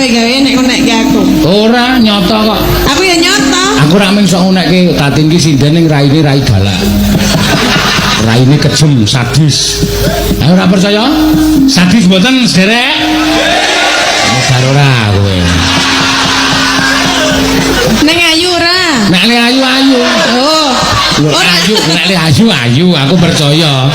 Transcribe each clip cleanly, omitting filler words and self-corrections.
gawe-gawe nek ngonekke aku. Ora nyoto kok. Aku ya nyoto. Aku ra mung sok ngonekke Datin ki sinden ning raine rai galak. Raine kejem, sadis. Ayo ora percaya? Sadis mboten, Sederek? Ora ora kowe. Ning ayu ora. Nek le ayu-ayu. Oh. Ora ayu, nek le ayu-ayu aku percaya.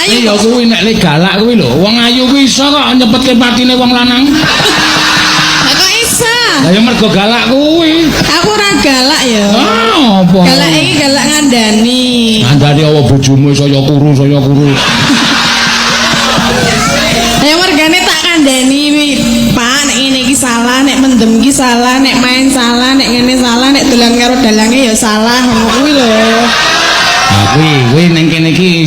Ayu. Ya kuwi nek le galak kuwi lho, wong ayu kuwi iso kok nyepetke patine wong lanang. Lah kok iso? Lah ya mergo galak kuwi. Aku ora galak ya. Ah, apa? Galak iki galak ngandani. Ngandani apa bojomu saya kuru. Ya mergane tak kandhani Pak, nek ngene iki salah, nek mendem iki salah, nek main salah, nek ngene salah, nek dolan karo dalange ya salah ngono kuwi lho. Nah, kuwi ning kene iki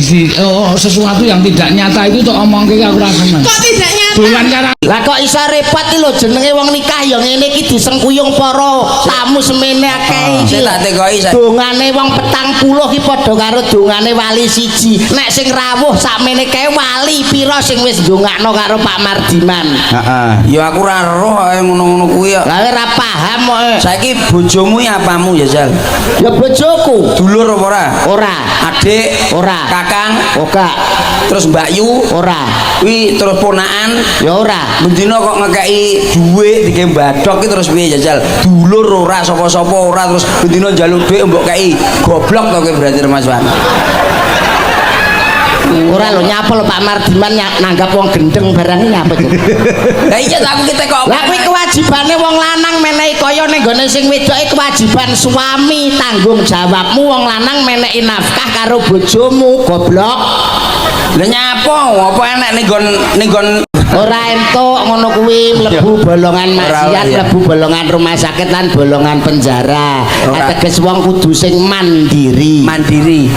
sesuatu yang tidak nyata itu tok omongke aku ora seneng. Kok tidak nyata? Dolan karo Lah kok iso repot iki lho jenenge wong nikah ya ngene iki disengkuyung para tamu semene akeh iki. Tak tekoki. Dongane wong 40 ki padha karo dongane wali siji. Nek sing rawuh sakmene kae wali pira sing wis ndongakno karo Pak Mardiman. Heeh. Ya aku ora roh ae ngono-ngono kuwi ya. Lah ora paham kok. Saiki bojomu ya apamu ya, Jal? Ya bojoku. Dulur apa ora? Ora. Adik? Ora. Kakang? Ora. Terus Mbak Yu? Ora. Kuwi terus ponakan? Ya ora. Bendina kok ngekeki dhuwit dike mbadhok ki terus piye jajal? Dulur ora sapa-sapa ora terus bendina njaluk dhuwit mbok kei goblok to kowe berarti Mas Wan. Ora lho nyapel Pak Mardiman nanggap wong gendeng barang nyapa to. Lah iya aku ki teko. Lah kuwi kewajibane wong lanang menehi kaya ning gone sing wedoke kewajiban suami, tanggung jawabmu wong lanang menehi nafkah karo bojomu, goblok. Lah nyapa apa enek ning nggon ora entuk ngono kuwi mlebu bolongan maksiat, mlebu bolongan rumah sakit lan bolongan penjara. Ateges wong kudu sing mandiri.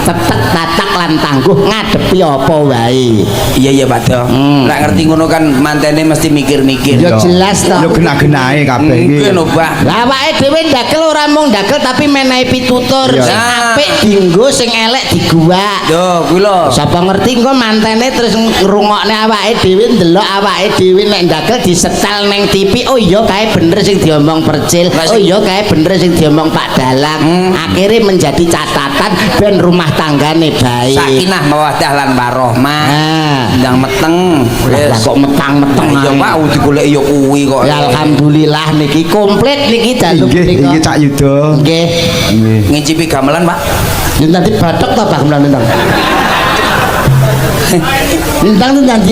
Tetek tatak lan tangguh ngadepi apa wae. Iya Pak Do. Nek ngerti ngono kan mantene mesti mikir-mikir. Ya jelas to. Ya gena-genae kabeh iki. Mungkin obah. Lah awake dhewe ndagel ora mung ndagel tapi menehi pitutur sing apik dienggo sing elek diguwak. Yo kuwi lho. Sapa ngerti engko mantene terus ngrungokne awake dhewe ndelok awake dhewe nek ndagel disetel ning TV. Oh iya kae bener sing diomong Percil. Oh iya kae bener sing diomong Pak Dalang. Akhirnya menjadi catatan ben rumah tanggane baik. Sakinah mawaddah lan warohmah. Nah, ndang meteng. lah kok metang-meteng Ya Pak digoleki ya kuwi kok. Ya alhamdulillah niki komplit niki dalu Nggih, iki Cak Yuda. Nggih. Ngicipi gamelan Pak. Nanti batok ta Pak gamelan nang. Bintang itu nanti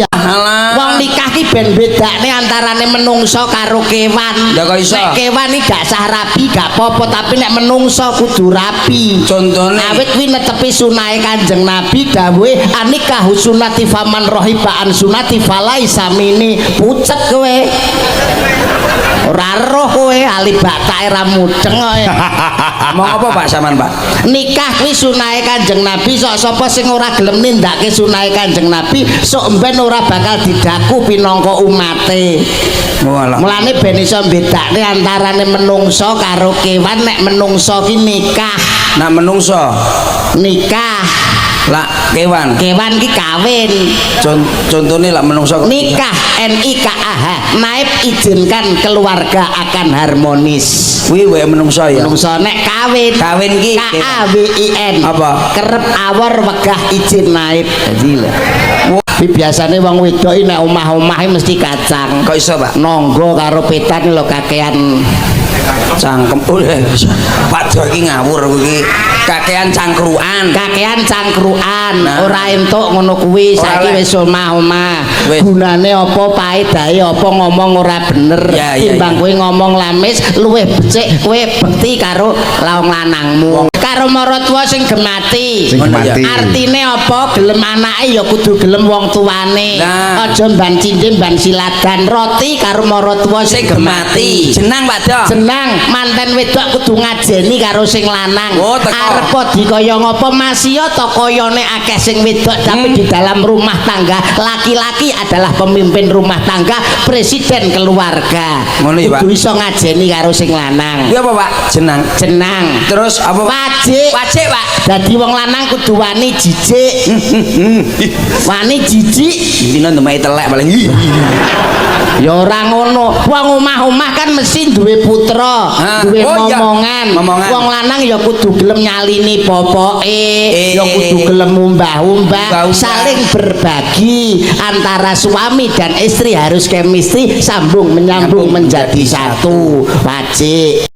wong nikah ki ben bedane antarane menungso karo kewan. Lah kok iso? Nek kewan iki gak sah rapi gak apa-apa tapi nek menungso kudu rapi. Contone awit kuwi netepi sunahe Kanjeng Nabi dawuhe anikah sunati faman rohiba an sunati falai samini pucet kowe. Ora roh kowe ali batake ra mudeng kowe. Mau apa Pak sampean Pak? Nikah kuwi sunahe Kanjeng Nabi sok sapa sing ora gelem nindakake sunahe Kanjeng Nabi sok mben ora bakal didaku pinangka umate. Walah. Mulane ben iso bedakne antarane menungso karo kewan nek menungso ki nikah. Nak menungso Nikah. lah kewan Kewan ki kawin. Contohnya lah menungso Nikah NIKAH naib izinkan keluarga akan harmonis. Wih menungso ya. Menungso nek kawin ki KAWIN apa? Kerep awor wegah izin naib. Jadi lho. Biasane wong wedok nek omah-omahe mesti kacang. Kok iso Pak? Nonggo karo petan lho kakean cangkem. Pak Do iki ngawur iki. Kakean cangkruan. Ora entuk ngono kuwi saiki wis omah-omah. Gunane apa paedahe apa ngomong ora bener. Timbang kowe ngomong lamis luwih becik kowe bekti karo laung lanangmu. Karo maratuwa sing gemati. Artine apa? Gelem anake ya kudu gelem wong tuane. Aja mban cindhe mban siladan. Roti karo maratuwa sing gemati. Jenang Pak Do. Jenang manten wedok kudu ngajeni karo sing lanang. Arep dikaya ngapa masya ta kayane akeh sing wedok tapi di dalam rumah tangga laki-laki adalah pemimpin rumah tangga, presiden keluarga. Ngono ya Pak. Kudu iso ngajeni karo sing lanang. Iya apa Pak? Jenang. Jenang. Terus apa Pak? wajib. Wajib, Pak. Dadi wong lanang kudu wani jijik. Wani jijik. Dino ndemai telek paling. Ya ora ngono. Wong omah-omah kan mesti duwe putra, duwe oh iya. momongan. Momongan. Wong lanang ya kudu gelem nyalini popoke, ya kudu gelem umbah-umbah, saling berbagi antara suami dan istri harus chemistry sambung menyambung menjadi satu. Wajib.